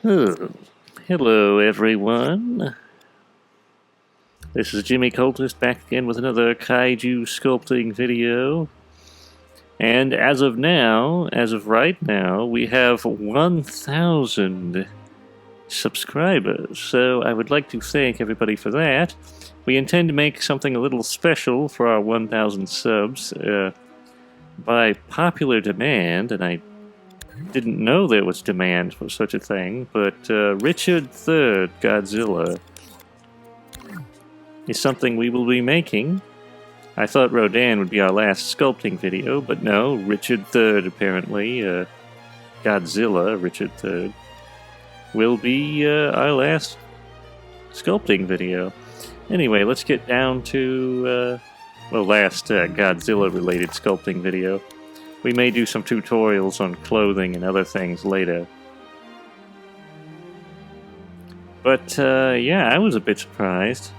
Oh, hello everyone. This is Jimmy Cultist back again with another Kaiju sculpting video. And as of right now, we have 1,000 subscribers. So I would like to thank everybody for that. We intend to make something a little special for our 1,000 subs by popular demand, and I didn't know there was demand for such a thing, but Richard III Godzilla is something we will be making. I thought Rodan would be our last sculpting video, but no, Richard III apparently, Godzilla, Richard III, will be our last sculpting video. Anyway, let's get down to, last Godzilla-related sculpting video. We may do some tutorials on clothing and other things later. But, yeah, I was a bit surprised.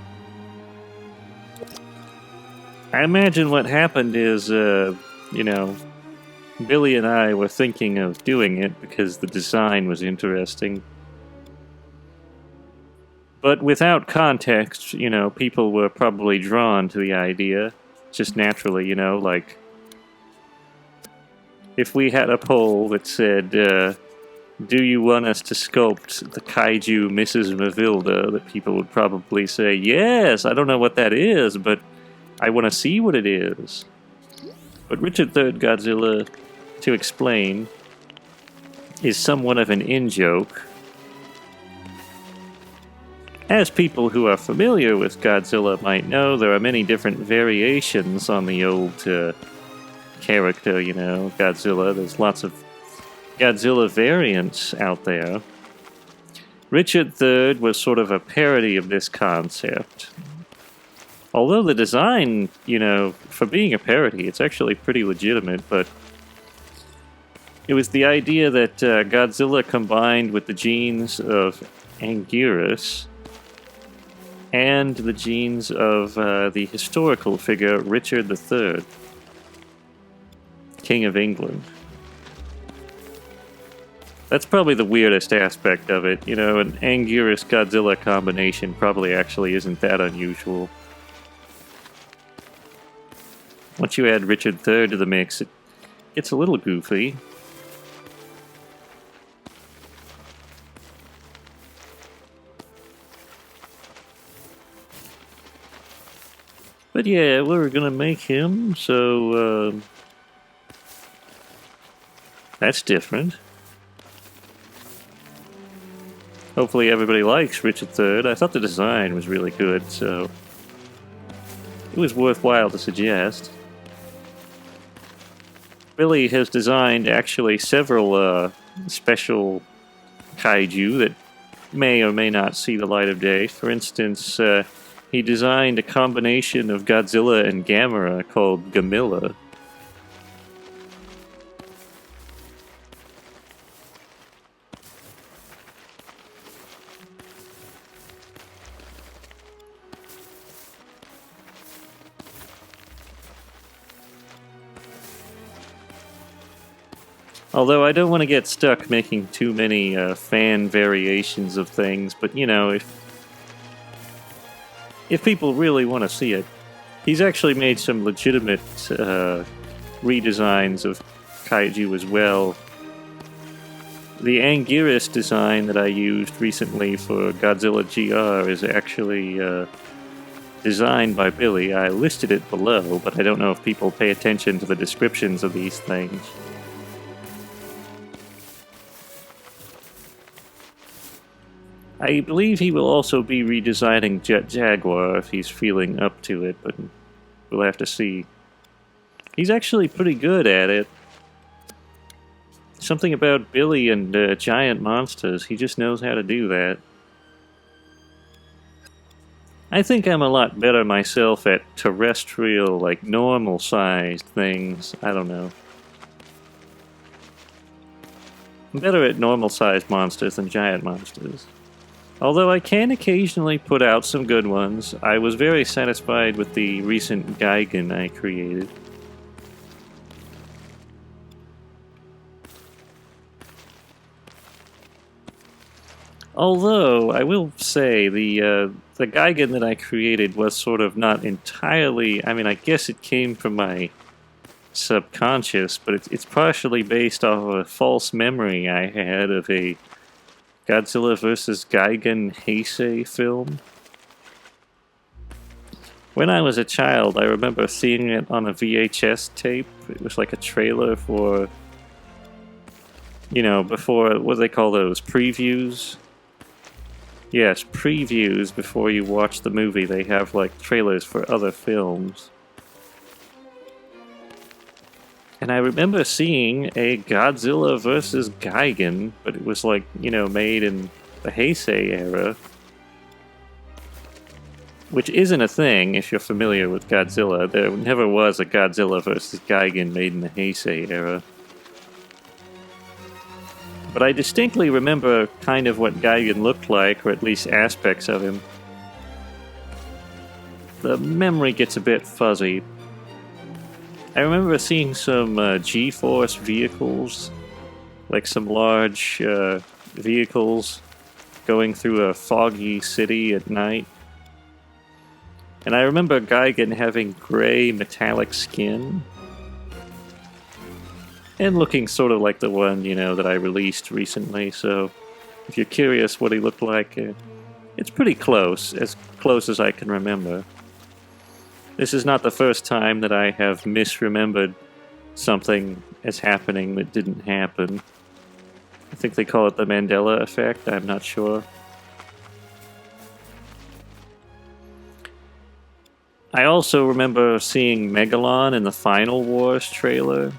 I imagine what happened is, Billy and I were thinking of doing it because the design was interesting. But without context, people were probably drawn to the idea, just naturally, like... If we had a poll that said, do you want us to sculpt the Kaiju Mrs. Mavilda, that people would probably say, yes, I don't know what that is, but I want to see what it is. But Richard III Godzilla, to explain, is somewhat of an in-joke. As people who are familiar with Godzilla might know, there are many different variations on the old character, Godzilla. There's lots of Godzilla variants out there. Richard III was sort of a parody of this concept. Although the design, for being a parody, it's actually pretty legitimate, but it was the idea that Godzilla combined with the genes of Anguirus and the genes of the historical figure Richard III. King of England. That's probably the weirdest aspect of it. An Anguirus-Godzilla combination probably actually isn't that unusual. Once you add Richard III to the mix, it gets a little goofy. But yeah, we're gonna make him, so... that's different. Hopefully everybody likes Richard III. I thought the design was really good, so it was worthwhile to suggest. Billy has designed actually several special kaiju that may or may not see the light of day. For instance, he designed a combination of Godzilla and Gamera called Gamilla. Although I don't want to get stuck making too many fan variations of things, but if people really want to see it, he's actually made some legitimate redesigns of Kaiju as well. The Anguirus design that I used recently for Godzilla GR is actually designed by Billy. I listed it below, but I don't know if people pay attention to the descriptions of these things. I believe he will also be redesigning Jet Jaguar if he's feeling up to it, but we'll have to see. He's actually pretty good at it. Something about Billy and giant monsters, he just knows how to do that. I think I'm a lot better myself at terrestrial, like normal-sized things. I don't know. I'm better at normal-sized monsters than giant monsters. Although I can occasionally put out some good ones, I was very satisfied with the recent Gigan I created. Although I will say the Gigan that I created was sort of not entirely. I mean, I guess it came from my subconscious, but it's partially based off of a false memory I had of a Godzilla vs. Gigan Heisei film. When I was a child, I remember seeing it on a VHS tape. It was like a trailer for, before, what do they call those? Previews? Yes, previews before you watch the movie. They have like trailers for other films. And I remember seeing a Godzilla vs. Gigan, but it was like, made in the Heisei era. Which isn't a thing if you're familiar with Godzilla. There never was a Godzilla vs. Gigan made in the Heisei era. But I distinctly remember kind of what Gigan looked like, or at least aspects of him. The memory gets a bit fuzzy. I remember seeing some G-Force vehicles, like some large vehicles going through a foggy city at night. And I remember Gigan having gray metallic skin. And looking sort of like the one, that I released recently. So if you're curious what he looked like, it's pretty close as I can remember. This is not the first time that I have misremembered something as happening that didn't happen. I think they call it the Mandela effect, I'm not sure. I also remember seeing Megalon in the Final Wars trailer.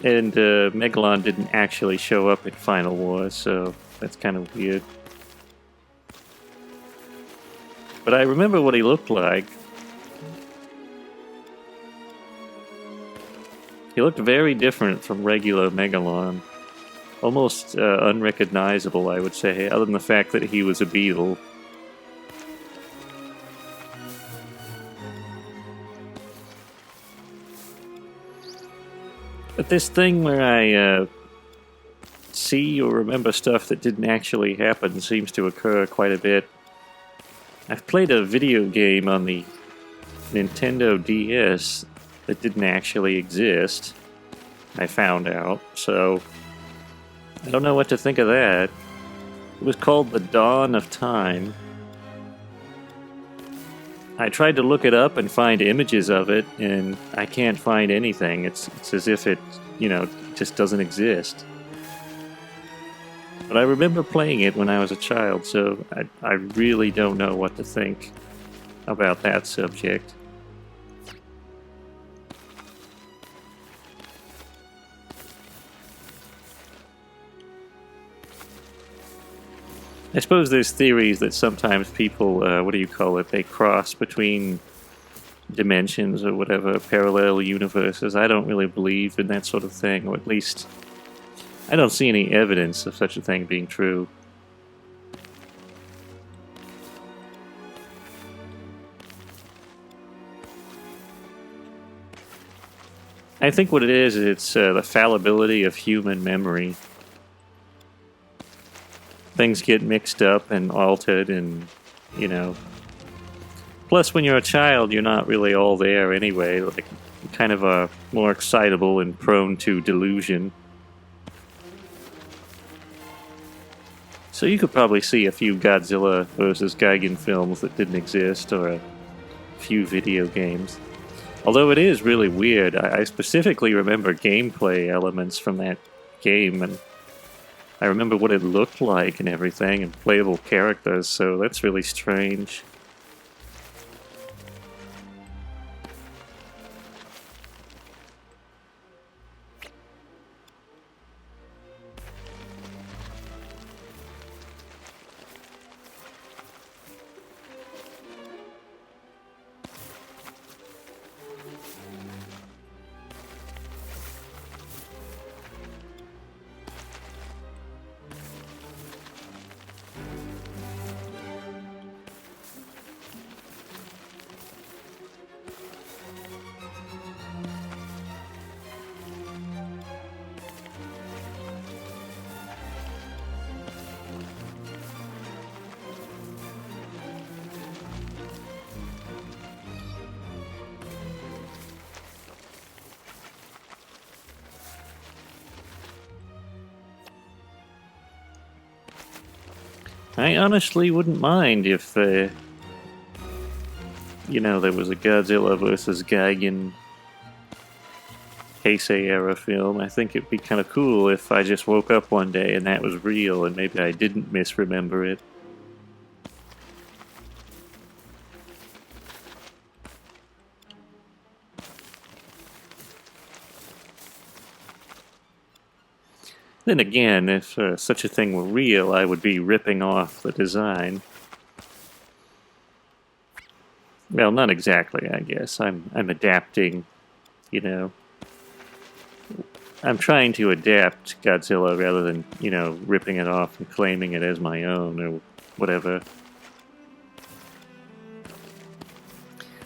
And Megalon didn't actually show up in Final Wars, so that's kind of weird. But I remember what he looked like. He looked very different from regular Megalon. Almost unrecognizable, I would say, other than the fact that he was a beetle. But this thing where I see or remember stuff that didn't actually happen seems to occur quite a bit. I've played a video game on the Nintendo DS that didn't actually exist, I found out, so I don't know what to think of that. It was called The Dawn of Time. I tried to look it up and find images of it, and I can't find anything. It's as if it, just doesn't exist. But I remember playing it when I was a child, so I really don't know what to think about that subject. I suppose there's theories that sometimes people, they cross between dimensions or whatever, parallel universes. I don't really believe in that sort of thing, or at least I don't see any evidence of such a thing being true. I think what it is it's the fallibility of human memory. Things get mixed up and altered and, Plus, when you're a child, you're not really all there anyway. Like, kind of more excitable and prone to delusion. So you could probably see a few Godzilla vs. Gigan films that didn't exist, or a few video games. Although it is really weird. I specifically remember gameplay elements from that game, and I remember what it looked like and everything, and playable characters, so that's really strange. I honestly wouldn't mind if, you know, there was a Godzilla versus Gigan Heisei era film. I think it'd be kind of cool if I just woke up one day and that was real and maybe I didn't misremember it. Then again, if such a thing were real, I would be ripping off the design. Well, not exactly, I guess. I'm adapting, you know. I'm trying to adapt Godzilla rather than, you know, ripping it off and claiming it as my own or whatever.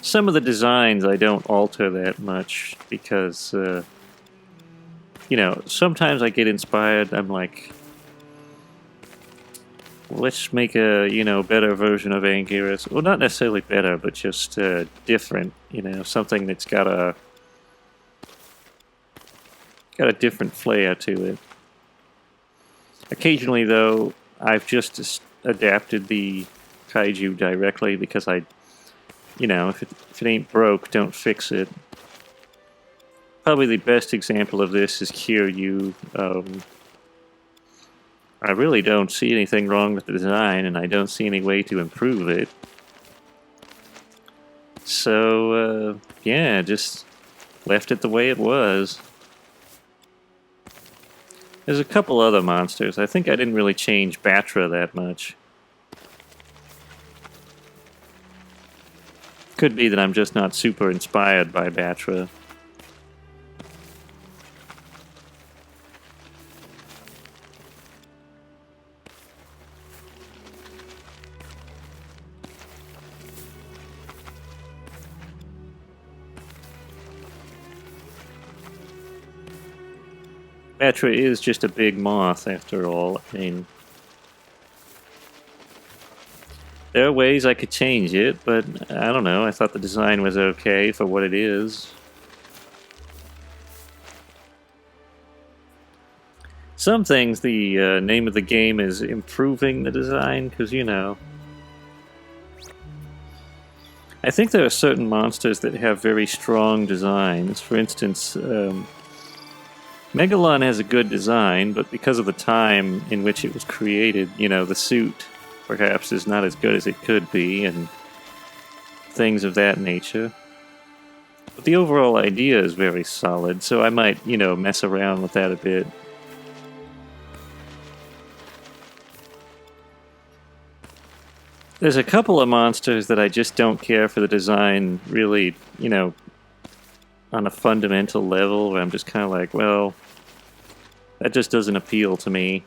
Some of the designs I don't alter that much because, you know, sometimes I get inspired. I'm like, let's make a, you know, better version of Anguirus. Well, not necessarily better, but just different. You know, something that's got a different flair to it. Occasionally, though, I've just adapted the Kaiju directly because you know, if it ain't broke, don't fix it. Probably the best example of this is Kaiju. I really don't see anything wrong with the design, and I don't see any way to improve it. So, yeah, just left it the way it was. There's a couple other monsters. I think I didn't really change Batra that much. Could be that I'm just not super inspired by Batra. Batra is just a big moth, after all. I mean, there are ways I could change it, but I don't know. I thought the design was okay for what it is. Some things, the name of the game is improving the design, because, you know, I think there are certain monsters that have very strong designs. For instance, Megalon has a good design, but because of the time in which it was created, you know, the suit perhaps is not as good as it could be, and things of that nature. But the overall idea is very solid, so I might, you know, mess around with that a bit. There's a couple of monsters that I just don't care for the design, really, you know, on a fundamental level, where I'm just kind of like, well, that just doesn't appeal to me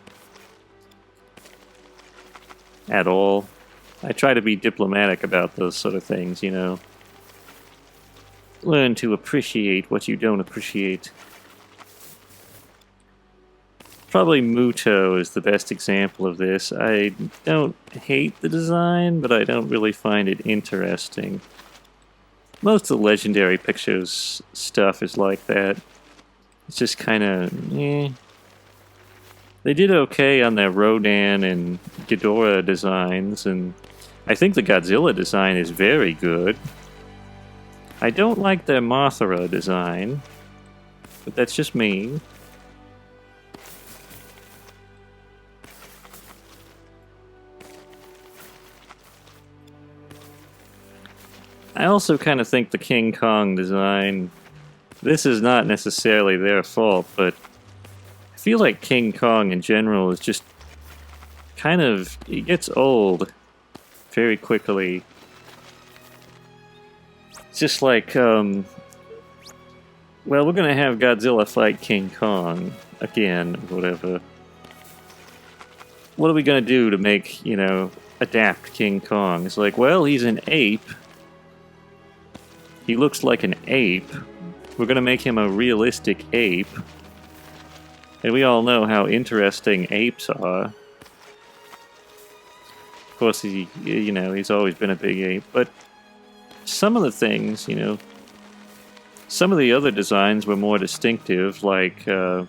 at all. I try to be diplomatic about those sort of things, you know. Learn to appreciate what you don't appreciate. Probably Muto is the best example of this. I don't hate the design, but I don't really find it interesting. Most of the Legendary Pictures stuff is like that. It's just kind of, eh. They did okay on their Rodan and Ghidorah designs, and I think the Godzilla design is very good. I don't like their Mothra design, but that's just me. I also kind of think the King Kong design, this is not necessarily their fault, but I feel like King Kong in general is just kind of, he gets old very quickly. It's just like, well, we're gonna have Godzilla fight King Kong again, or whatever. What are we gonna do to make, you know, adapt King Kong? It's like, well, he's an ape. He looks like an ape. We're gonna make him a realistic ape. And we all know how interesting apes are. Of course, you know, he's always been a big ape, but some of the things, you know, some of the other designs were more distinctive, like the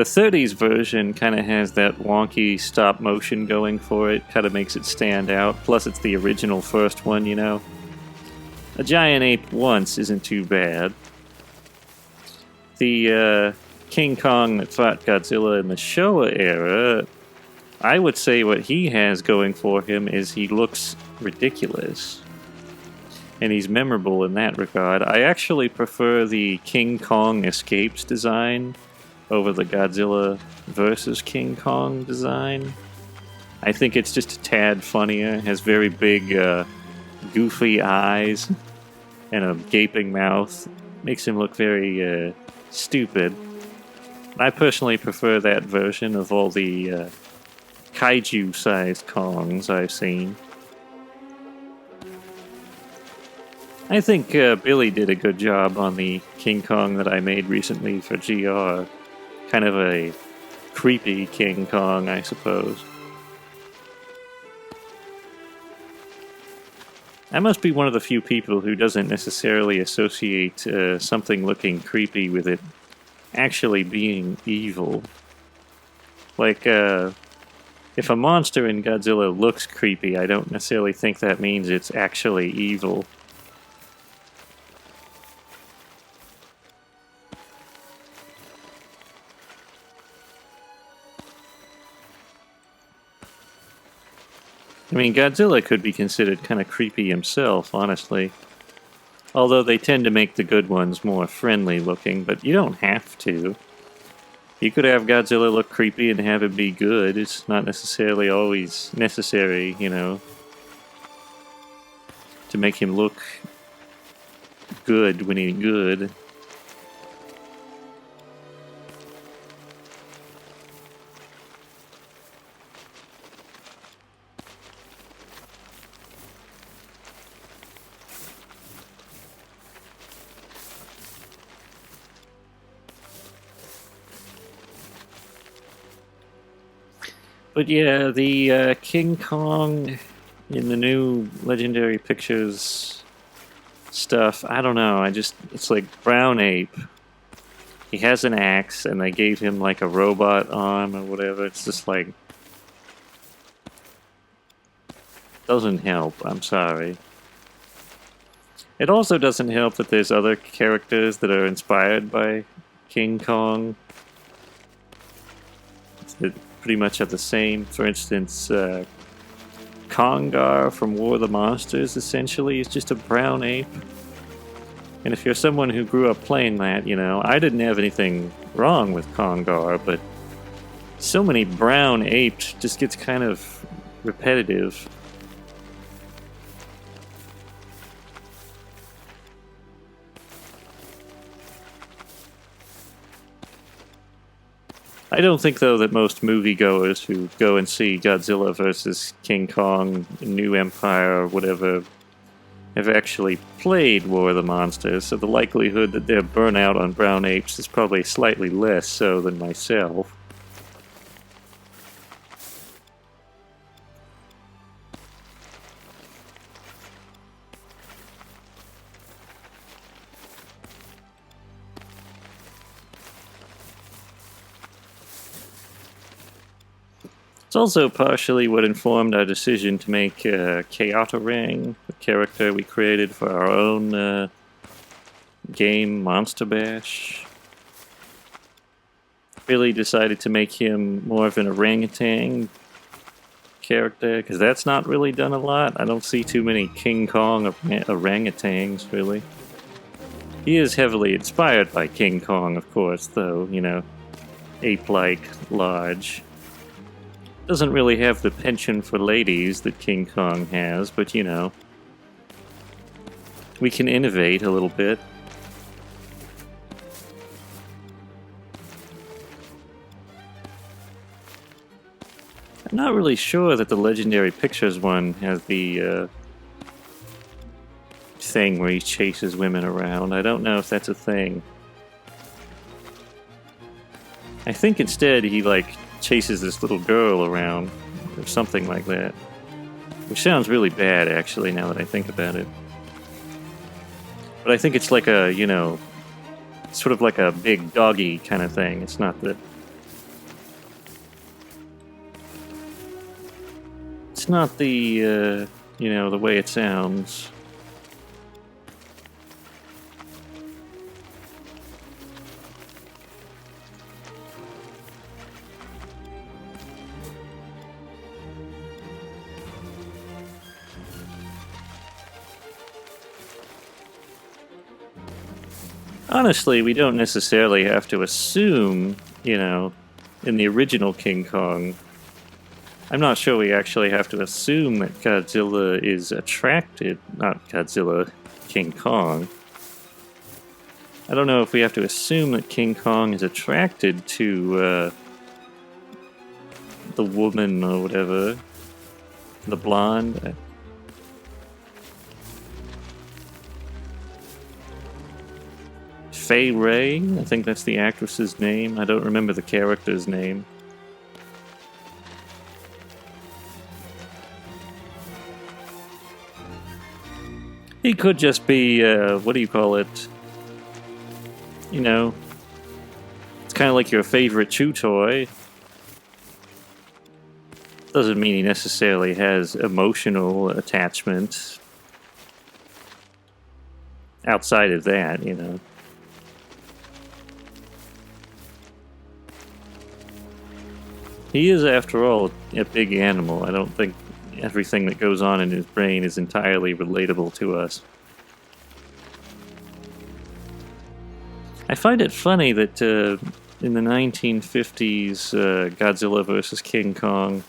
The 30s version kind of has that wonky stop motion going for it, kind of makes it stand out. Plus, it's the original first one, you know. A giant ape once isn't too bad. The King Kong that fought Godzilla in the Showa era, I would say what he has going for him is he looks ridiculous. And he's memorable in that regard. I actually prefer the King Kong Escapes design over the Godzilla vs. King Kong design. I think it's just a tad funnier. It has very big, goofy eyes and a gaping mouth. Makes him look very stupid. I personally prefer that version of all the kaiju-sized Kongs I've seen. I think Billy did a good job on the King Kong that I made recently for GR. Kind of a creepy King Kong, I suppose. I must be one of the few people who doesn't necessarily associate something looking creepy with it actually being evil. Like, if a monster in Godzilla looks creepy, I don't necessarily think that means it's actually evil. I mean, Godzilla could be considered kind of creepy himself, honestly. Although they tend to make the good ones more friendly looking, but you don't have to. You could have Godzilla look creepy and have it be good. It's not necessarily always necessary, you know, to make him look good when he's good. But yeah, the King Kong in the new Legendary Pictures stuff, I don't know, it's like brown ape. He has an axe, and they gave him like a robot arm or whatever. It's just like... doesn't help, I'm sorry. It also doesn't help that there's other characters that are inspired by King Kong. That pretty much are the same. For instance, Kongar from War of the Monsters essentially is just a brown ape. And if you're someone who grew up playing that, you know, I didn't have anything wrong with Kongar, but so many brown apes just gets kind of repetitive. I don't think, though, that most moviegoers who go and see Godzilla vs. King Kong, New Empire, or whatever, have actually played War of the Monsters, so the likelihood that they're burnt out on brown apes is probably slightly less so than myself. It's also partially what informed our decision to make Kaotarang, the character we created for our own game, Monster Bash. Billy decided to make him more of an orangutan character, because that's not really done a lot. I don't see too many King Kong orangutans, really. He is heavily inspired by King Kong, of course, though, you know, ape-like, large. Doesn't really have the penchant for ladies that King Kong has, but you know, we can innovate a little bit. I'm not really sure that the Legendary Pictures one has the thing where he chases women around. I don't know if that's a thing. I think instead he, like, chases this little girl around, or something like that. Which sounds really bad, actually, now that I think about it. But I think it's like a, you know, sort of like a big doggy kind of thing. It's not that It's not the, you know, the way it sounds. Honestly, we don't necessarily have to assume, you know, in the original King Kong, I'm not sure we actually have to assume that Godzilla is attracted, not Godzilla, King Kong. I don't know if we have to assume that King Kong is attracted to the woman or whatever, the blonde. Fay Ray, I think that's the actress's name. I don't remember the character's name. He could just be, what do you call it? You know, it's kind of like your favorite chew toy. Doesn't mean he necessarily has emotional attachment outside of that, you know. He is, after all, a big animal. I don't think everything that goes on in his brain is entirely relatable to us. I find it funny that in the 1950s Godzilla vs. King Kong,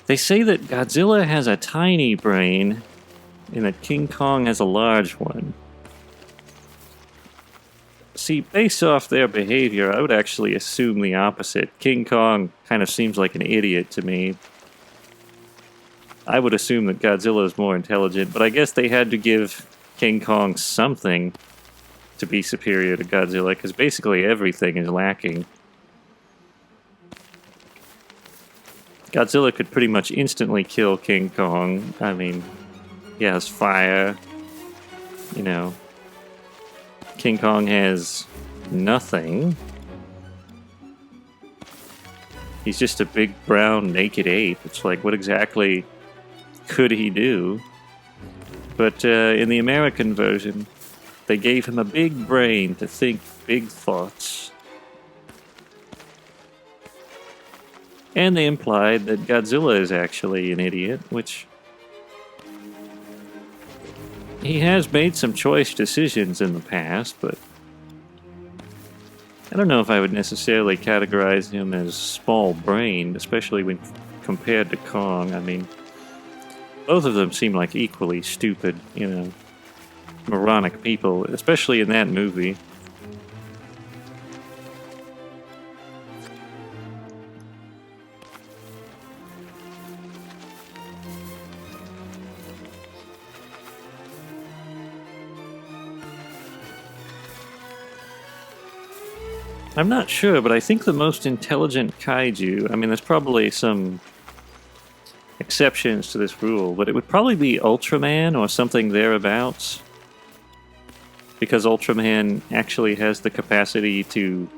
they say that Godzilla has a tiny brain and that King Kong has a large one. See, based off their behavior, I would actually assume the opposite. King Kong kind of seems like an idiot to me. I would assume that Godzilla is more intelligent, but I guess they had to give King Kong something to be superior to Godzilla, because basically everything is lacking. Godzilla could pretty much instantly kill King Kong. I mean, he has fire, you know. King Kong has nothing. He's just a big brown naked ape. It's like, what exactly could he do? But in the American version, they gave him a big brain to think big thoughts. And they implied that Godzilla is actually an idiot, which he has made some choice decisions in the past, but I don't know if I would necessarily categorize him as small-brained, especially when compared to Kong. I mean, both of them seem like equally stupid, you know, moronic people, especially in that movie. I'm not sure, but I think the most intelligent kaiju, I mean, there's probably some exceptions to this rule, but it would probably be Ultraman or something thereabouts. Because Ultraman actually has the capacity to,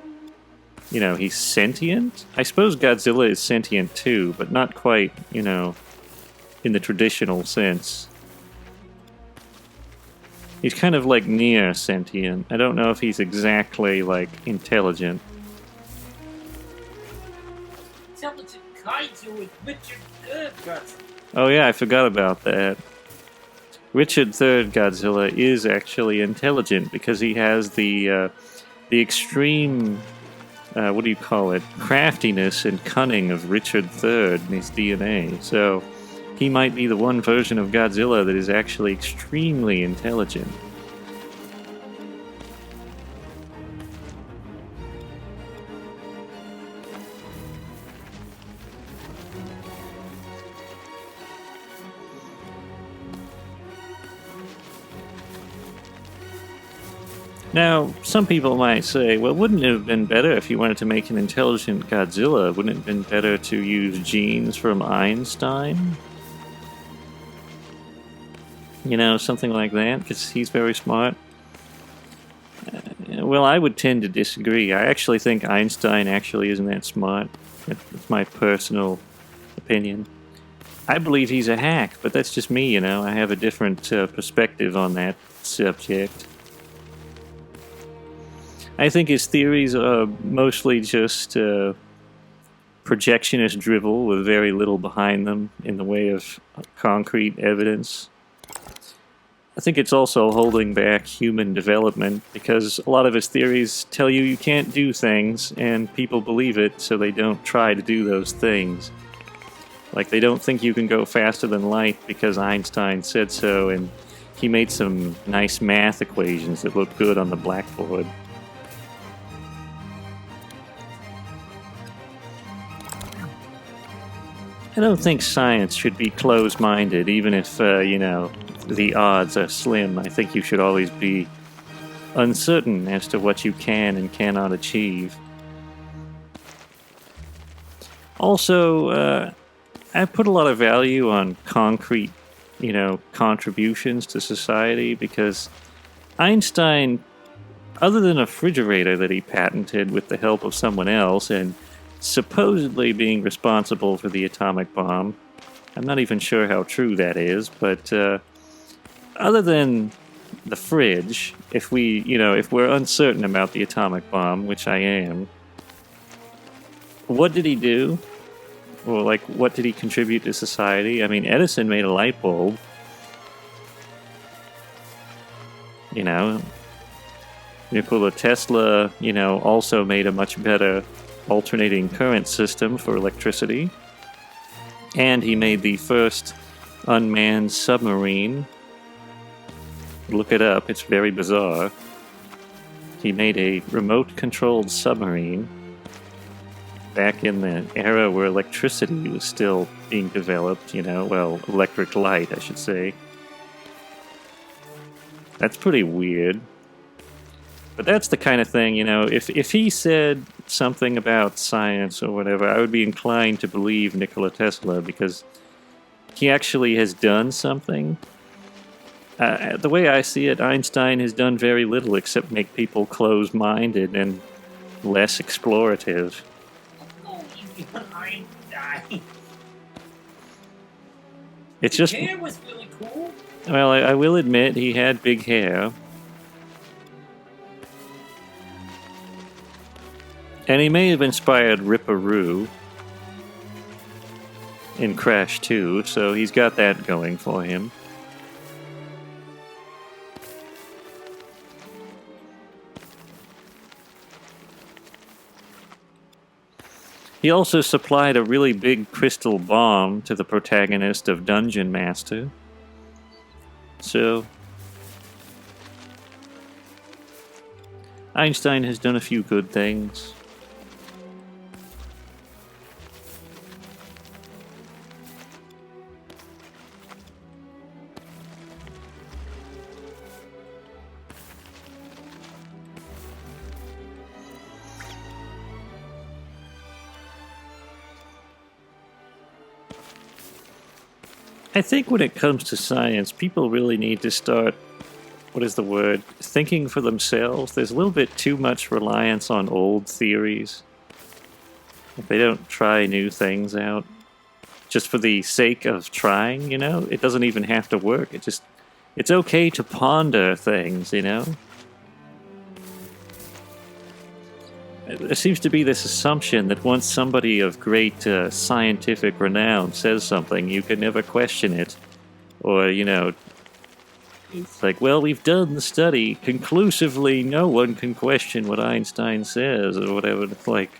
you know, he's sentient? I suppose Godzilla is sentient too, but not quite, you know, in the traditional sense. He's kind of like near sentient. I don't know if he's exactly, like, intelligent. Intelligent kaiju with Richard III Godzilla. Oh yeah, I forgot about that. Richard III Godzilla is actually intelligent because he has the extreme, what do you call it, craftiness and cunning of Richard III in his DNA. So he might be the one version of Godzilla that is actually extremely intelligent. Now, some people might say, well, wouldn't it have been better if you wanted to make an intelligent Godzilla? Wouldn't it have been better to use genes from Einstein? You know, something like that, because he's very smart. Well, I would tend to disagree. I actually think Einstein actually isn't that smart. It's my personal opinion. opinion. I believe he's a hack, but that's just me, you know. I have a different perspective on that subject. I think his theories are mostly just projectionist drivel with very little behind them in the way of concrete evidence. I think it's also holding back human development because a lot of his theories tell you you can't do things and people believe it, so they don't try to do those things. Like, they don't think you can go faster than light because Einstein said so, and he made some nice math equations that look good on the blackboard. I don't think science should be closed-minded, even if, you know, the odds are slim. I think you should always be uncertain as to what you can and cannot achieve. Also, I put a lot of value on concrete, you know, contributions to society because Einstein, other than a refrigerator that he patented with the help of someone else and supposedly being responsible for the atomic bomb, I'm not even sure how true that is, but other than the fridge, if we're uncertain about the atomic bomb, which I am, what did he do? Well, like, what did he contribute to society? I mean, Edison made a light bulb. You know, Nikola Tesla, you know, also made a much better alternating current system for electricity. And he made the first unmanned submarine. Look it up, it's very bizarre. He made a remote-controlled submarine back in the era where electricity was still being developed, you know, well, electric light, I should say. That's pretty weird. But that's the kind of thing, you know, if he said something about science or whatever, I would be inclined to believe Nikola Tesla because he actually has done something. The way I see it, Einstein has done very little except make people closed-minded and less explorative. Einstein. It's just... His hair was really cool. Well, I will admit he had big hair. And he may have inspired Ripperoo in Crash 2, so he's got that going for him. He also supplied a really big crystal bomb to the protagonist of Dungeon Master. So, Einstein has done a few good things. I think when it comes to science, people really need to start, what is the word, thinking for themselves. There's a little bit too much reliance on old theories. If they don't try new things out, just for the sake of trying, you know? It doesn't even have to work. It's okay to ponder things, you know? There seems to be this assumption that once somebody of great scientific renown says something, you can never question it. Or, you know, it's like, well, we've done the study. Conclusively, no one can question what Einstein says, or whatever. It's like,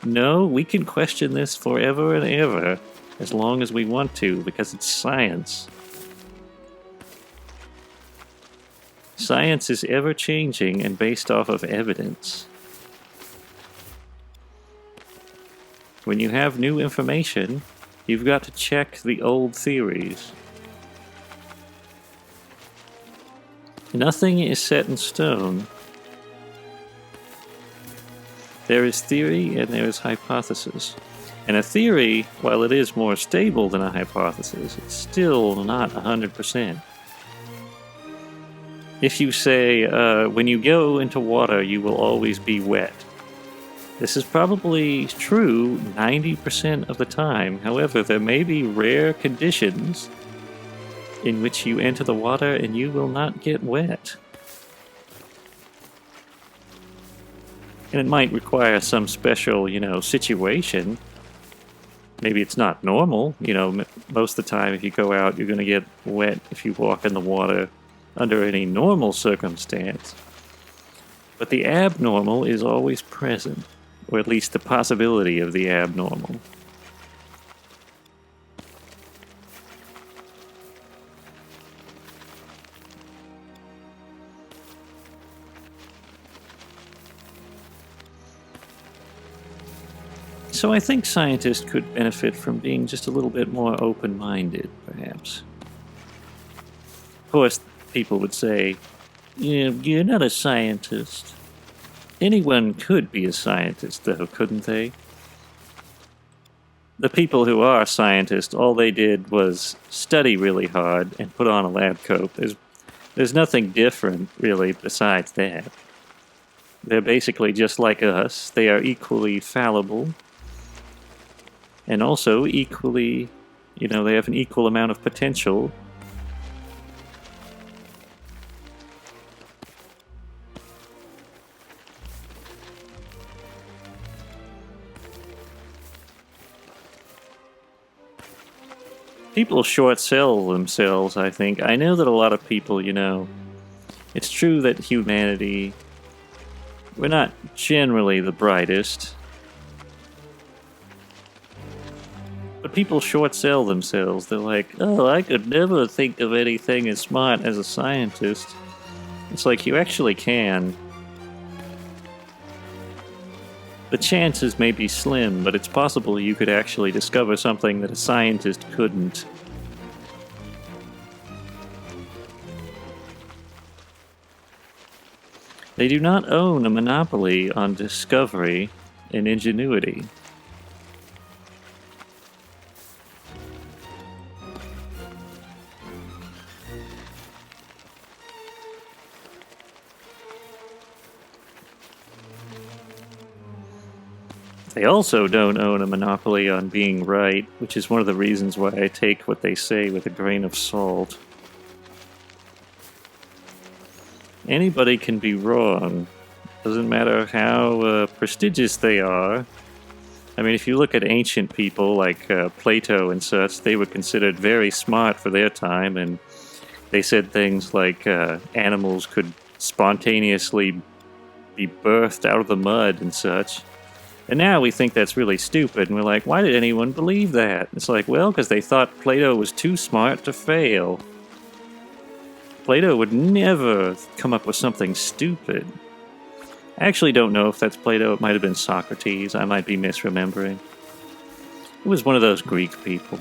no, we can question this forever and ever, as long as we want to, because it's science. Science is ever-changing and based off of evidence. When you have new information, you've got to check the old theories. Nothing is set in stone. There is theory and there is hypothesis. And a theory, while it is more stable than a hypothesis, it's still not 100%. If you say, when you go into water, you will always be wet. This is probably true 90% of the time. However, there may be rare conditions in which you enter the water and you will not get wet. And it might require some special, situation. Maybe it's not normal. Most of the time if you go out, you're going to get wet if you walk in the water under any normal circumstance. But the abnormal is always present, or at least the possibility of the abnormal. So I think scientists could benefit from being just a little bit more open-minded, perhaps. Of course, people would say, you're not a scientist. Anyone could be a scientist, though, couldn't they? The people who are scientists, all they did was study really hard and put on a lab coat. There's nothing different, really, besides that. They're basically just like us. They are equally fallible. And also equally, they have an equal amount of potential. People short sell themselves, I think. I know that a lot of people, it's true that humanity, we're not generally the brightest. But people short sell themselves. They're like, oh, I could never think of anything as smart as a scientist. It's like, you actually can. The chances may be slim, but it's possible you could actually discover something that a scientist couldn't. They do not own a monopoly on discovery and ingenuity. They also don't own a monopoly on being right, which is one of the reasons why I take what they say with a grain of salt. Anybody can be wrong. Doesn't matter how prestigious they are. I mean, if you look at ancient people like Plato and such, they were considered very smart for their time, and they said things like animals could spontaneously be birthed out of the mud and such. And now we think that's really stupid, and we're like, why did anyone believe that? It's like, well, because they thought Plato was too smart to fail. Plato would never come up with something stupid. I actually don't know if that's Plato. It might have been Socrates. I might be misremembering. It was one of those Greek people.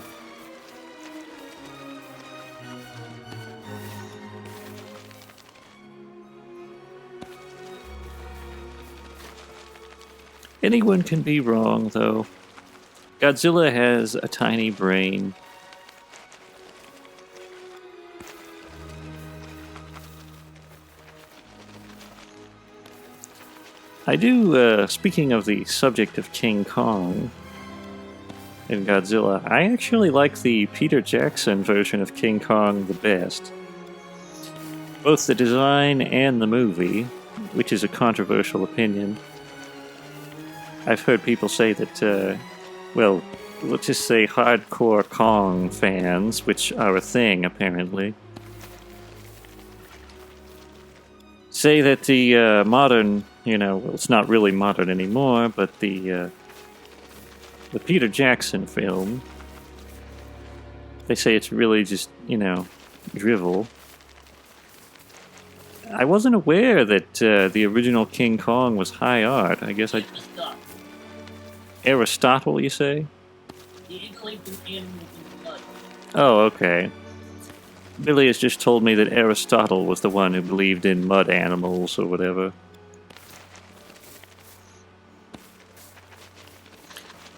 Anyone can be wrong, though. Godzilla has a tiny brain. I do, speaking of the subject of King Kong and Godzilla, I actually like the Peter Jackson version of King Kong the best. Both the design and the movie, which is a controversial opinion. I've heard people say that, well, let's just say hardcore Kong fans, which are a thing apparently, say that the modern, well, it's not really modern anymore, but the Peter Jackson film, they say it's really just, drivel. I wasn't aware that the original King Kong was high art. I guess Aristotle, you say? Oh, okay. Billy has just told me that Aristotle was the one who believed in mud animals or whatever.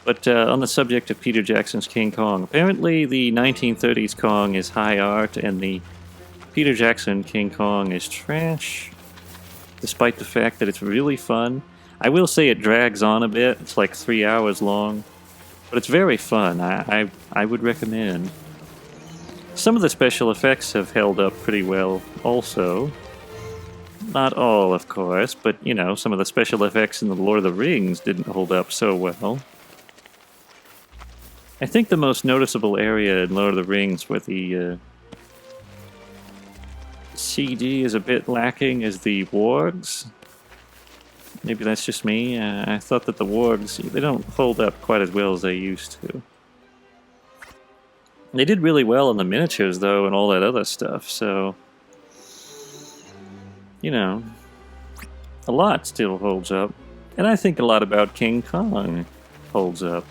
But on the subject of Peter Jackson's King Kong, apparently the 1930s Kong is high art and the Peter Jackson King Kong is trash, despite the fact that it's really fun. I will say it drags on a bit. It's like 3 hours long. But it's very fun. I would recommend. Some of the special effects have held up pretty well also. Not all, of course, but, you know, some of the special effects in The Lord of the Rings didn't hold up so well. I think the most noticeable area in Lord of the Rings where the CG is a bit lacking is the wargs. Maybe that's just me. I thought that the wargs, they don't hold up quite as well as they used to. They did really well in the miniatures, though, and all that other stuff, so... You know, a lot still holds up. And I think a lot about King Kong holds up.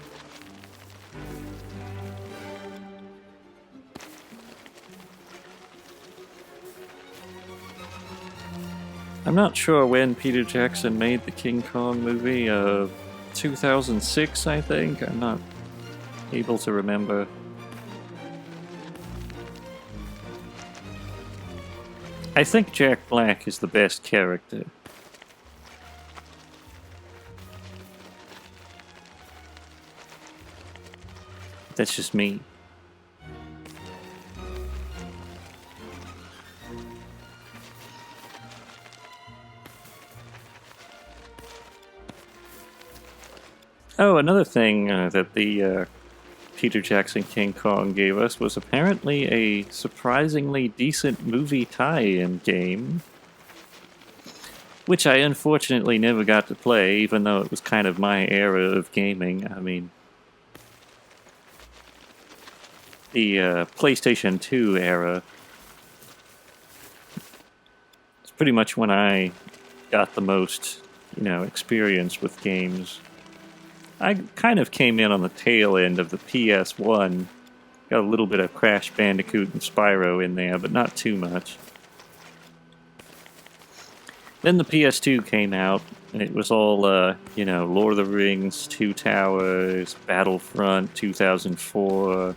I'm not sure when Peter Jackson made the King Kong movie. 2006, I think? I'm not able to remember. I think Jack Black is the best character. That's just me. Oh, another thing that the Peter Jackson King Kong gave us was apparently a surprisingly decent movie tie-in game, which I unfortunately never got to play, even though it was kind of my era of gaming. I mean, the PlayStation 2 era. It's pretty much when I got the most, you know, experience with games. I kind of came in on the tail end of the PS1. Got a little bit of Crash Bandicoot and Spyro in there, but not too much. Then the PS2 came out, and it was all, you know, Lord of the Rings, Two Towers, Battlefront 2004,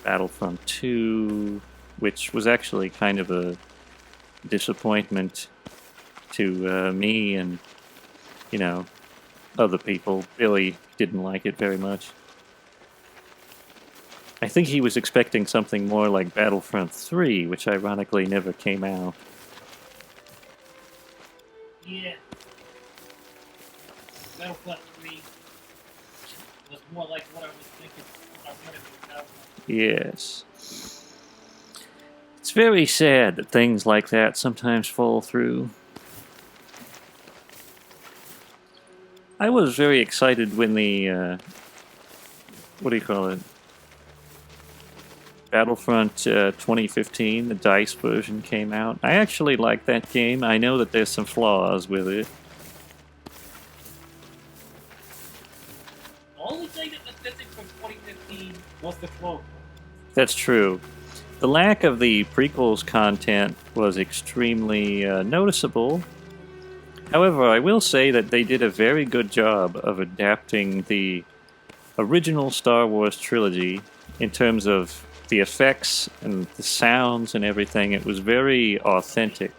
Battlefront 2, which was actually kind of a disappointment to me and, you know, other people. Billy didn't like it very much. I think he was expecting something more like Battlefront 3, which ironically never came out. Yeah. Battlefront 3 was more like what I was thinking when I wanted to Battlefront. Yes. It's very sad that things like that sometimes fall through. I was very excited when the, what do you call it? Battlefront 2015, the DICE version came out. I actually like that game. I know that there's some flaws with it. The only thing that was missing from 2015 was the clone. That's true. The lack of the prequels content was extremely noticeable. However, I will say that they did a very good job of adapting the original Star Wars trilogy in terms of the effects and the sounds and everything. It was very authentic.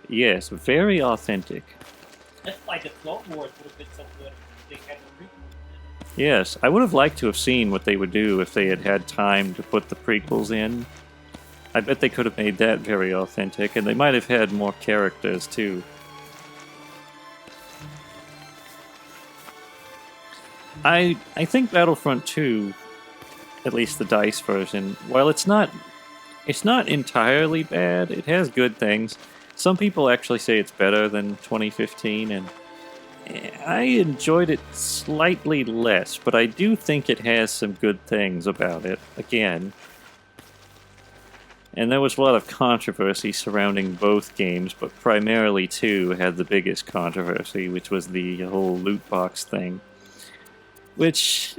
Yes, very authentic. That's why the Clone Wars would have been so good if they had the prequels. Yes, I would have liked to have seen what they would do if they had had time to put the prequels in. I bet they could have made that very authentic, and they might have had more characters too. I think Battlefront 2, at least the DICE version, while it's not entirely bad, it has good things. Some people actually say it's better than 2015, and I enjoyed it slightly less, but I do think it has some good things about it, again. And there was a lot of controversy surrounding both games, but primarily 2 had the biggest controversy, which was the whole loot box thing. Which,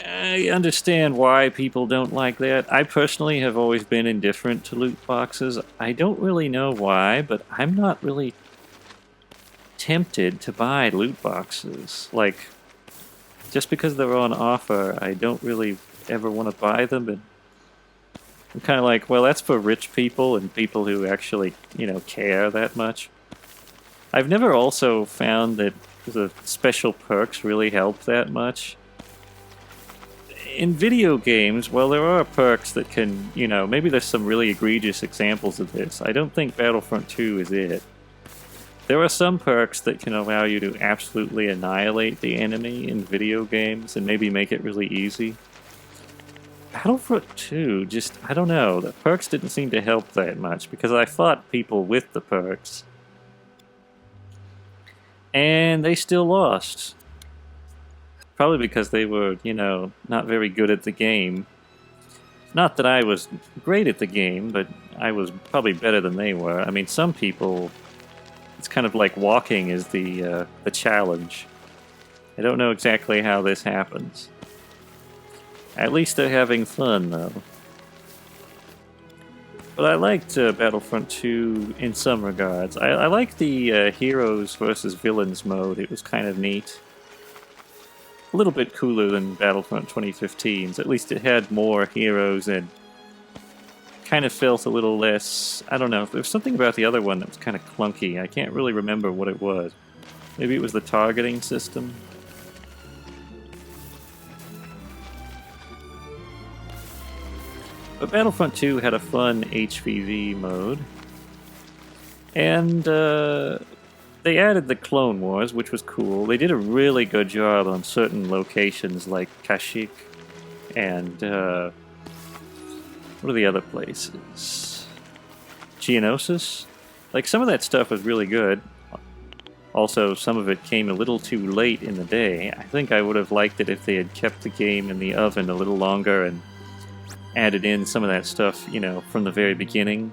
I understand why people don't like that. I personally have always been indifferent to loot boxes. I don't really know why, but I'm not really tempted to buy loot boxes. Like, just because they're on offer, I don't really ever want to buy them, and I'm kind of like, well, that's for rich people and people who actually, you know, care that much. I've never also found that the special perks really help that much. In video games, well, there are perks that can, you know, maybe there's some really egregious examples of this. I don't think Battlefront 2 is it. There are some perks that can allow you to absolutely annihilate the enemy in video games and maybe make it really easy. Battlefront 2, just, I don't know, the perks didn't seem to help that much because I fought people with the perks. And they still lost. Probably because they were, you know, not very good at the game. Not that I was great at the game, but I was probably better than they were. I mean, some people, it's kind of like walking is the challenge. I don't know exactly how this happens. At least they're having fun, though. But I liked Battlefront 2 in some regards. I liked the heroes versus villains mode. It was kind of neat. A little bit cooler than Battlefront 2015's. At least it had more heroes and kind of felt a little less... I don't know. There was something about the other one that was kind of clunky. I can't really remember what it was. Maybe it was the targeting system? But Battlefront 2 had a fun HVV mode. And they added the Clone Wars, which was cool. They did a really good job on certain locations like Kashyyyk and what are the other places? Geonosis? Like, some of that stuff was really good. Also, some of it came a little too late in the day. I think I would have liked it if they had kept the game in the oven a little longer and added in some of that stuff, you know, from the very beginning.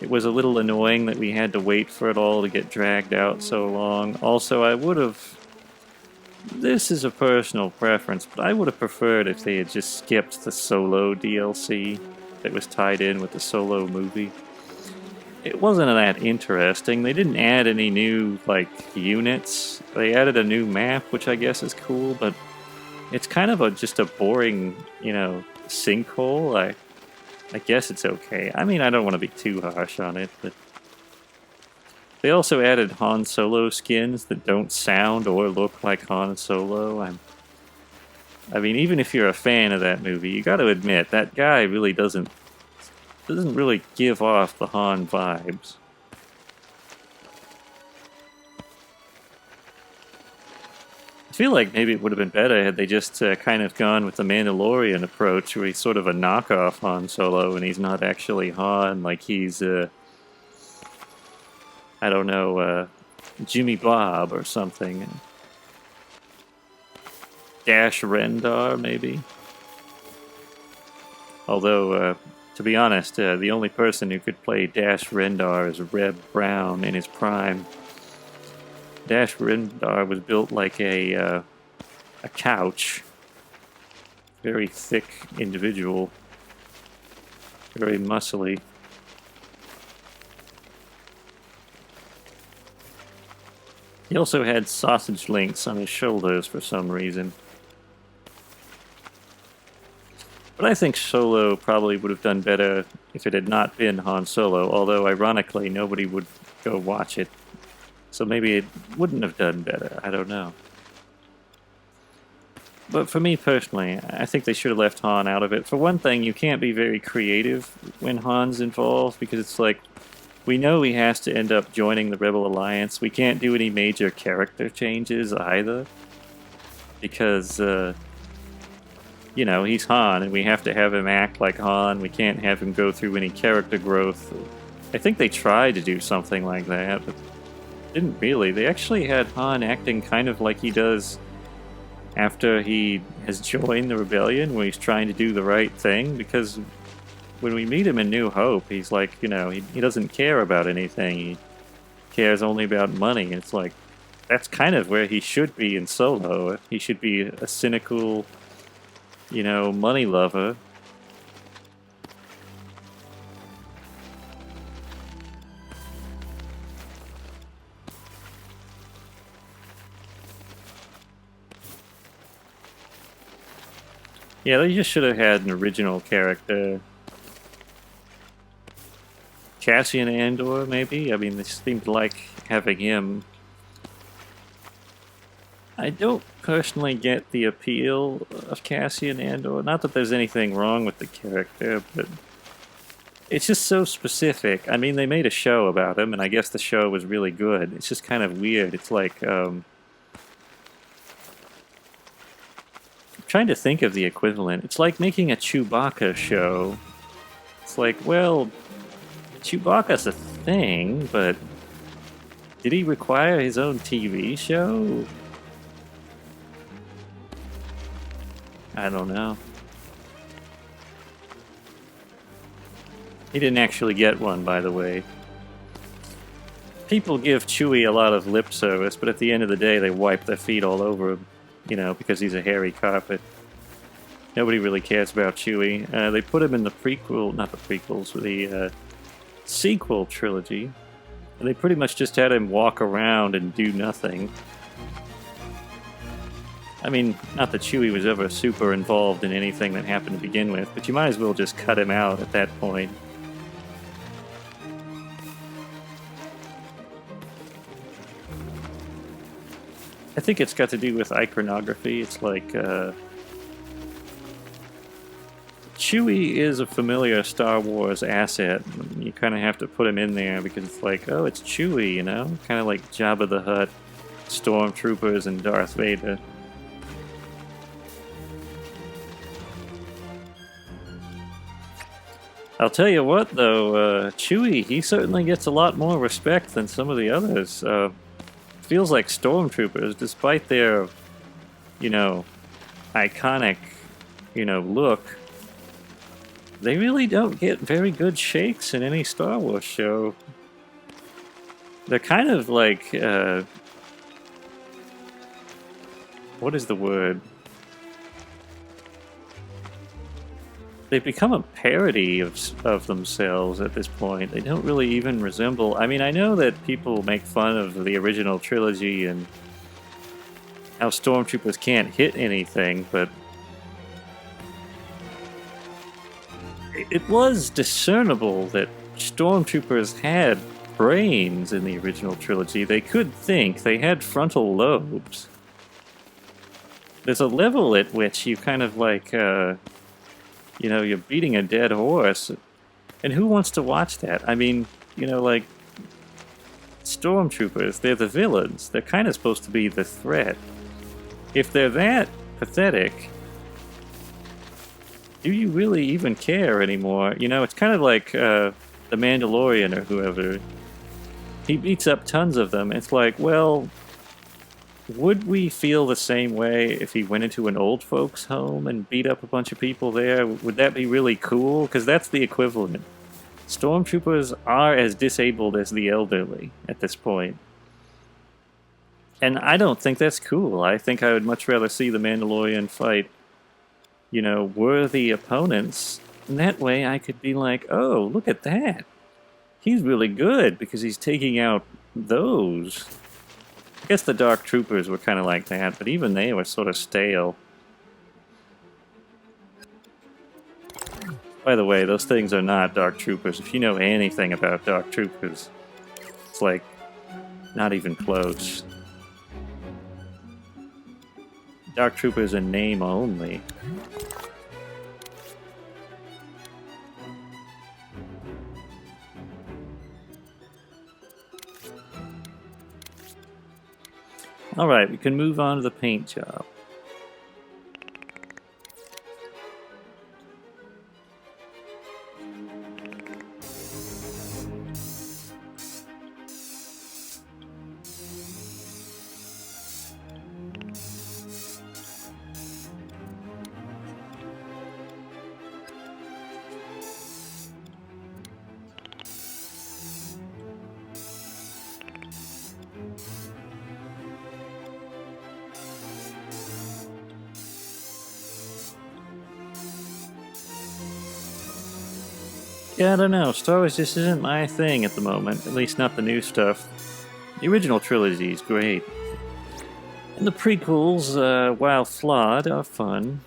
It was a little annoying that we had to wait for it all to get dragged out so long. Also, I would have... This is a personal preference, but I would have preferred if they had just skipped the Solo DLC that was tied in with the Solo movie. It wasn't that interesting. They didn't add any new, like, units. They added a new map, which I guess is cool, but it's kind of just a boring, you know, sinkhole. I guess it's okay. I mean, I don't want to be too harsh on it, but they also added Han Solo skins that don't sound or look like Han Solo. I mean, even if you're a fan of that movie, you got to admit that guy really doesn't really give off the Han vibes. I feel like maybe it would have been better had they just kind of gone with the Mandalorian approach, where he's sort of a knockoff Han Solo, and he's not actually Han, like he's, I don't know, Jimmy Bob or something. Dash Rendar, maybe? Although, to be honest, the only person who could play Dash Rendar is Reb Brown in his prime. Dash Rendar was built like a couch. Very thick individual. Very muscly. He also had sausage links on his shoulders for some reason. But I think Solo probably would have done better if it had not been Han Solo, although ironically nobody would go watch it. So maybe it wouldn't have done better, I don't know. But for me personally, I think they should have left Han out of it. For one thing, you can't be very creative when Han's involved, because it's like, we know he has to end up joining the Rebel Alliance. We can't do any major character changes either, because, you know, he's Han, and we have to have him act like Han. We can't have him go through any character growth. I think they tried to do something like that, but didn't really. They actually had Han acting kind of like he does after he has joined the rebellion, where he's trying to do the right thing, because when we meet him in New Hope, he's like, you know, he doesn't care about anything. He cares only about money. It's like, that's kind of where he should be in Solo. He should be a cynical, you know, money lover. Yeah, they just should have had an original character. Cassian Andor, maybe? I mean, they seemed to like having him. I don't personally get the appeal of Cassian Andor. Not that there's anything wrong with the character, but it's just so specific. I mean, they made a show about him, and I guess the show was really good. It's just kind of weird. It's like, I'm trying to think of the equivalent. It's like making a Chewbacca show. It's like, well, Chewbacca's a thing, but did he require his own TV show? I don't know. He didn't actually get one, by the way. People give Chewie a lot of lip service, but at the end of the day, they wipe their feet all over him, you know, because he's a hairy carpet. Nobody really cares about Chewie. They put him in the prequel, not the prequels, the sequel trilogy. And they pretty much just had him walk around and do nothing. I mean, not that Chewie was ever super involved in anything that happened to begin with, but you might as well just cut him out at that point. I think it's got to do with iconography. It's like, Chewie is a familiar Star Wars asset. You kind of have to put him in there because it's like, oh, it's Chewie, you know? Kind of like Jabba the Hutt, Stormtroopers, and Darth Vader. I'll tell you what, though, Chewie, he certainly gets a lot more respect than some of the others. Feels like Stormtroopers, despite their, you know, iconic, you know, look, they really don't get very good shakes in any Star Wars show. They're kind of like, what is the word? They've become a parody of themselves at this point. They don't really even resemble... I mean, I know that people make fun of the original trilogy and how Stormtroopers can't hit anything, but it was discernible that Stormtroopers had brains in the original trilogy. They could think. They had frontal lobes. There's a level at which you kind of like... you know, you're beating a dead horse. And who wants to watch that? I mean, you know, like, Stormtroopers, they're the villains. They're kind of supposed to be the threat. If they're that pathetic, do you really even care anymore? You know, it's kind of like the Mandalorian or whoever. He beats up tons of them. It's like, well... would we feel the same way if he went into an old folks' home and beat up a bunch of people there? Would that be really cool? Because that's the equivalent. Stormtroopers are as disabled as the elderly at this point. And I don't think that's cool. I think I would much rather see the Mandalorian fight, you know, worthy opponents. And that way I could be like, oh, look at that. He's really good because he's taking out those. I guess the Dark Troopers were kind of like that, but even they were sort of stale. By the way, those things are not Dark Troopers. If you know anything about Dark Troopers, it's like, not even close. Dark Troopers in name only. Alright, we can move on to the paint job. Yeah, I don't know. Star Wars just isn't my thing at the moment. At least not the new stuff. The original trilogy is great. And the prequels, while flawed, are fun.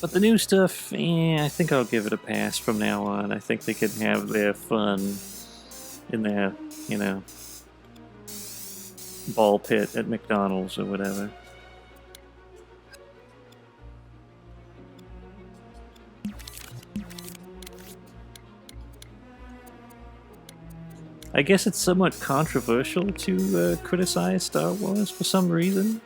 But the new stuff, I think I'll give it a pass from now on. I think they can have their fun in their, you know, ball pit at McDonald's or whatever. I guess it's somewhat controversial to criticize Star Wars for some reason.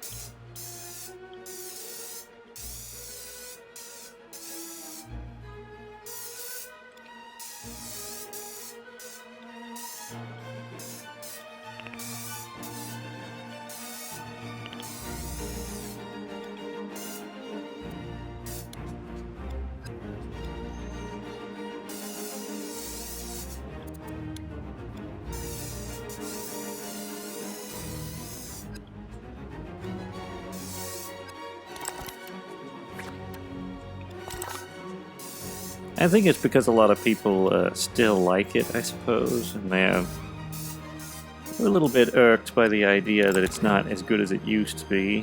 I think it's because a lot of people still like it, I suppose, and they're a little bit irked by the idea that it's not as good as it used to be.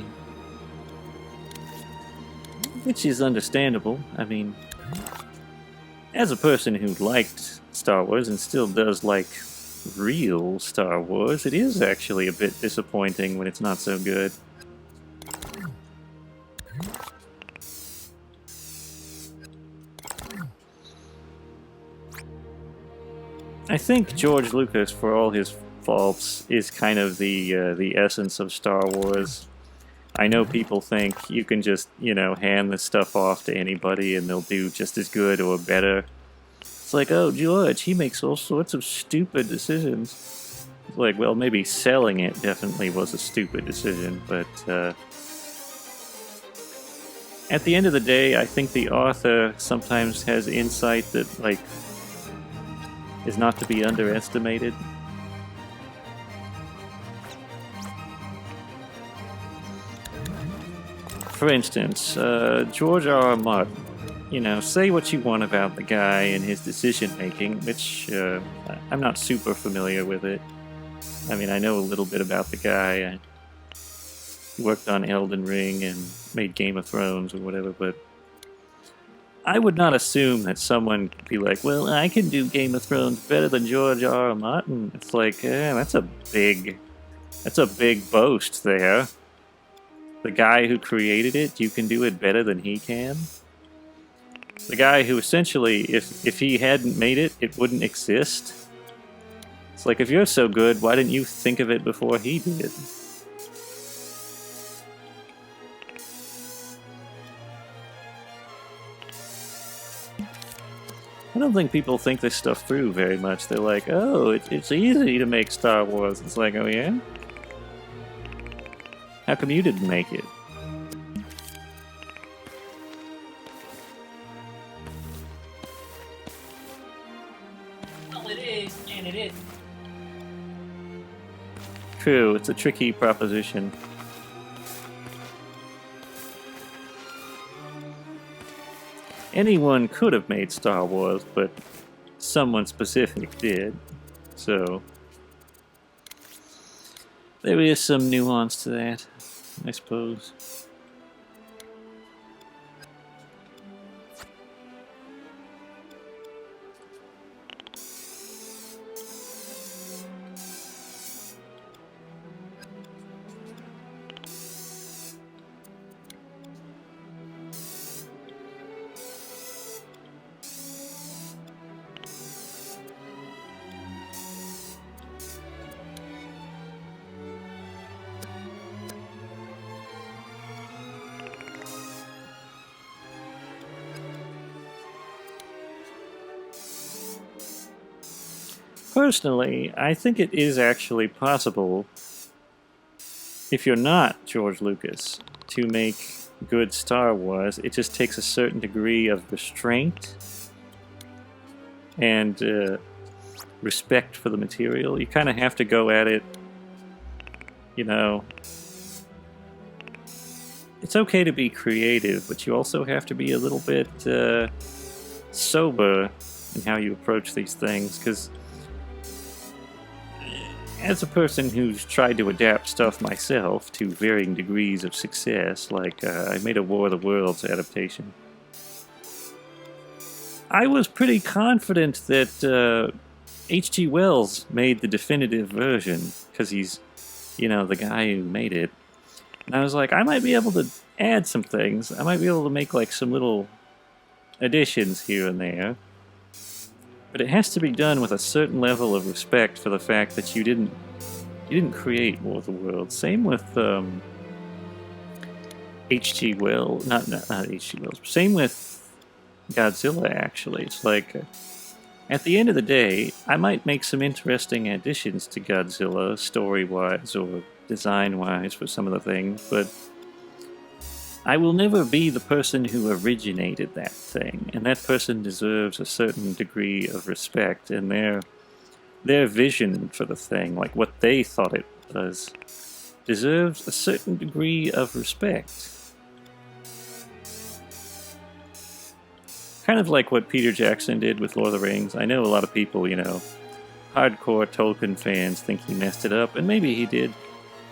Which is understandable. I mean, as a person who liked Star Wars and still does like real Star Wars, it is actually a bit disappointing when it's not so good. I think George Lucas, for all his faults, is kind of the essence of Star Wars. I know people think you can just, you know, hand this stuff off to anybody and they'll do just as good or better. It's like, oh, George, he makes all sorts of stupid decisions. It's like, well, maybe selling it definitely was a stupid decision, but at the end of the day, I think the author sometimes has insight that, like, is not to be underestimated. For instance, George R.R. Martin. You know, say what you want about the guy and his decision-making, which I'm not super familiar with it. I mean, I know a little bit about the guy. He worked on Elden Ring and made Game of Thrones or whatever, but I would not assume that someone could be like, well, I can do Game of Thrones better than George R.R. Martin. It's like, that's a big boast there. The guy who created it, you can do it better than he can? The guy who essentially, if he hadn't made it, it wouldn't exist? It's like, if you're so good, why didn't you think of it before he did? I don't think people think this stuff through very much. They're like, oh, it's easy to make Star Wars. It's like, oh yeah? How come you didn't make it? Well, it is, and it isn't. True, it's a tricky proposition. Anyone could have made Star Wars, but someone specific did. So there is some nuance to that, I suppose. Personally, I think it is actually possible, if you're not George Lucas, to make good Star Wars. It just takes a certain degree of restraint and respect for the material. You kind of have to go at it, you know. It's okay to be creative, but you also have to be a little bit sober in how you approach these things, because as a person who's tried to adapt stuff myself to varying degrees of success, like I made a War of the Worlds adaptation, I was pretty confident that H.G. Wells made the definitive version, because he's, you know, the guy who made it. And I was like, I might be able to add some things. I might be able to make like some little additions here and there. But it has to be done with a certain level of respect for the fact that you didn't create War of the Worlds. Same with H.G. Wells, not H.G. Wells. Same with Godzilla. Actually, it's like at the end of the day, I might make some interesting additions to Godzilla, story-wise or design-wise for some of the things, but I will never be the person who originated that thing, and that person deserves a certain degree of respect, and their vision for the thing, like what they thought it was, deserves a certain degree of respect. Kind of like what Peter Jackson did with Lord of the Rings. I know a lot of people, you know, hardcore Tolkien fans think he messed it up, and maybe he did,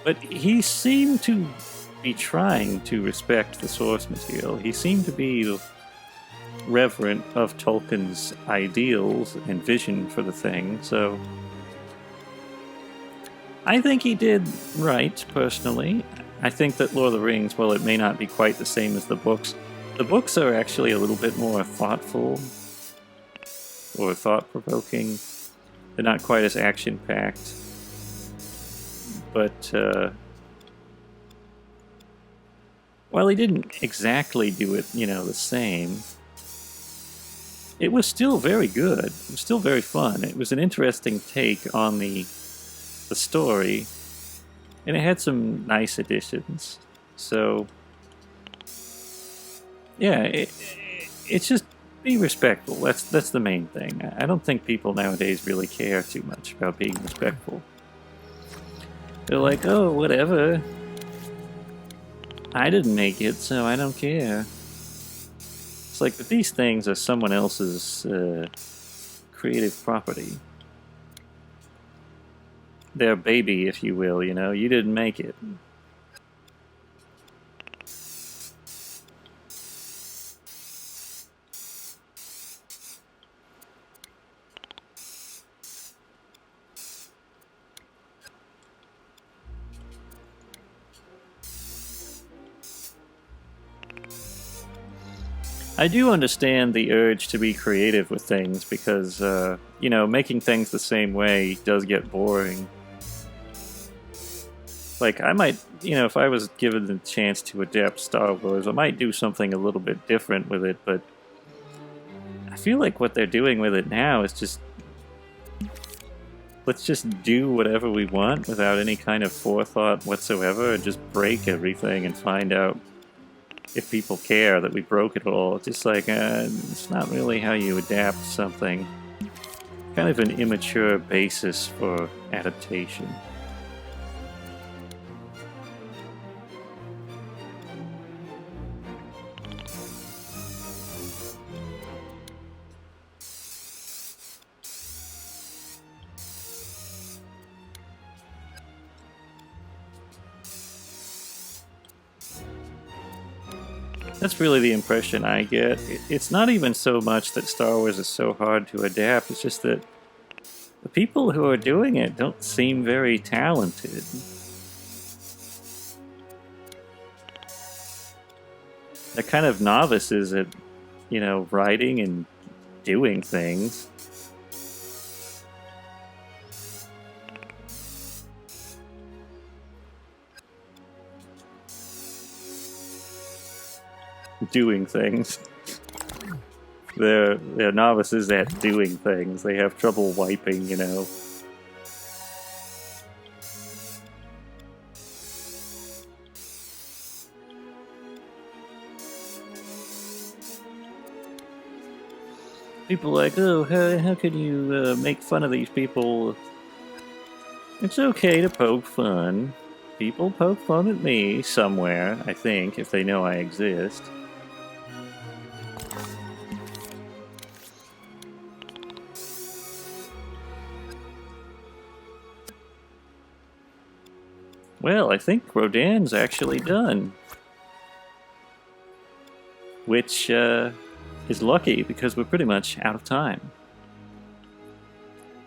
but he seemed to be trying to respect the source material. He seemed to be reverent of Tolkien's ideals and vision for the thing, so I think he did right, personally. I think that Lord of the Rings, while it may not be quite the same as the books are actually a little bit more thoughtful or thought-provoking. They're not quite as action-packed, but while he didn't exactly do it, you know, the same, it was still very good. It was still very fun. It was an interesting take on the story, and it had some nice additions. So, yeah, it's just be respectful. That's the main thing. I don't think people nowadays really care too much about being respectful. They're like, oh, whatever. I didn't make it, so I don't care. It's like, but these things are someone else's creative property. Their baby, if you will, you know? You didn't make it. I do understand the urge to be creative with things because, you know, making things the same way does get boring. Like, I might, you know, if I was given the chance to adapt Star Wars, I might do something a little bit different with it, but I feel like what they're doing with it now is just, let's just do whatever we want without any kind of forethought whatsoever and just break everything and find out if people care that we broke it all. It's just like, it's not really how you adapt something. Kind of an immature basis for adaptation. That's really the impression I get. It's not even so much that Star Wars is so hard to adapt, it's just that the people who are doing it don't seem very talented. They're kind of novices at, you know, writing and doing things. Doing things. They're novices at doing things. They have trouble wiping, you know. People are like, oh, how can you make fun of these people? It's okay to poke fun. People poke fun at me somewhere, I think, if they know I exist. Well, I think Rodan's actually done. Which, is lucky because we're pretty much out of time.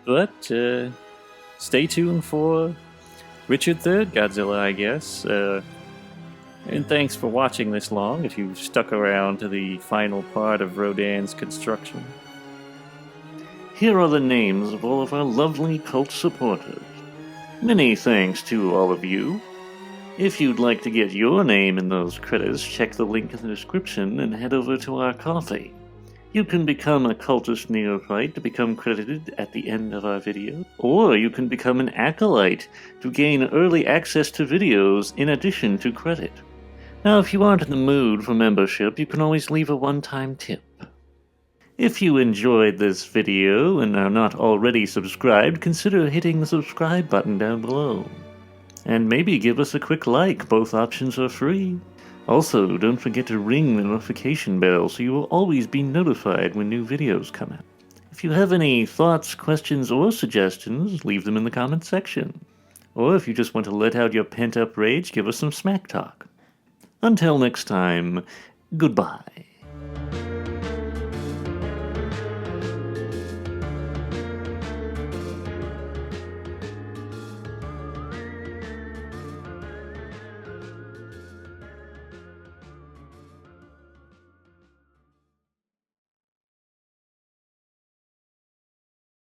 But stay tuned for Richard III Godzilla, I guess. And thanks for watching this long if you stuck around to the final part of Rodan's construction. Here are the names of all of our lovely cult supporters. Many thanks to all of you. If you'd like to get your name in those credits, check the link in the description and head over to our Ko-fi. You can become a cultist neophyte to become credited at the end of our video, or you can become an acolyte to gain early access to videos in addition to credit. Now, if you aren't in the mood for membership, you can always leave a one-time tip. If you enjoyed this video and are not already subscribed, consider hitting the subscribe button down below. And maybe give us a quick like, both options are free. Also, don't forget to ring the notification bell so you will always be notified when new videos come out. If you have any thoughts, questions, or suggestions, leave them in the comments section. Or if you just want to let out your pent-up rage, give us some smack talk. Until next time, goodbye.